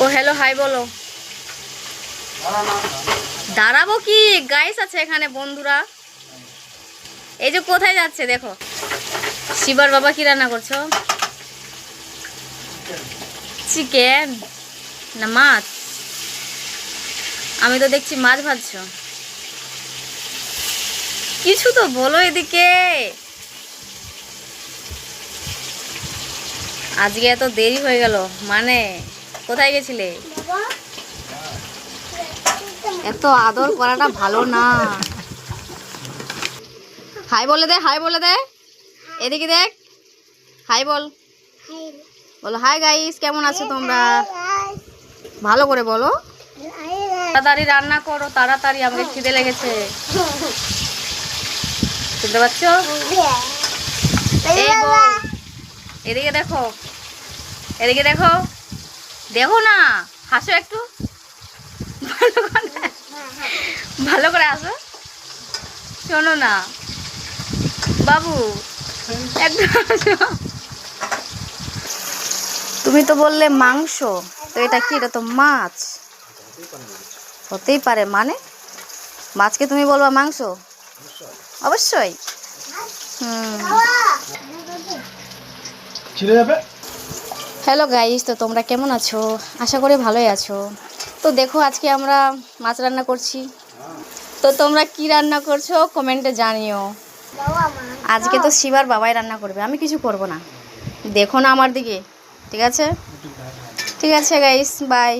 ও hello hi বলো। দাঁড়াবো কি, গাইস আছে এখানে বন্ধুরা। এই যে কোথায় যাচ্ছে দেখো। শিবার বাবা কি রান্না করছো? চিকেন না মাছ? আমি তো দেখছি মাছ ভাজছো। কিছু তো বলো এদিকে। আজকে এত দেরি হয়ে গেল, মানে কোথায় গেছিলে? এত আদর করাটা ভালো না। হাই বলে দে, হাই বলে দে। এদিকে দেখ, হাই বল। বলো হাই গাইস, কেমন আছো তোমরা? ভালো করে বলো। তাড়াতাড়ি রান্না করো, তাড়াতাড়ি, আমাকে খিদে লেগেছে। শুনতে পাচ্ছ? এই বল, এদিকে দেখো, এদিকে দেখো, দেখো না, হাসো একটু ভালো করে আসো। শোনো না বাবু, একটু হাসো। তুমি তো বললে মাংস, তো এটা কি? এটা তো মাছ। হতেই পারে মানে? মাছকে তুমি বলবা মাংস? অবশ্যই। হ্যালো গাইস, তো তোমরা কেমন আছো? আশা করি ভালোই আছো। তো দেখো আজকে আমরা মাছ রান্না করছি। তো তোমরা কি রান্না করছো কমেন্টে জানিও। আজকে তো শিবার বাবাই রান্না করবে, আমি কিছু করব না। দেখো না আমার দিকে, ঠিক আছে? ঠিক আছে গাইস, বাই।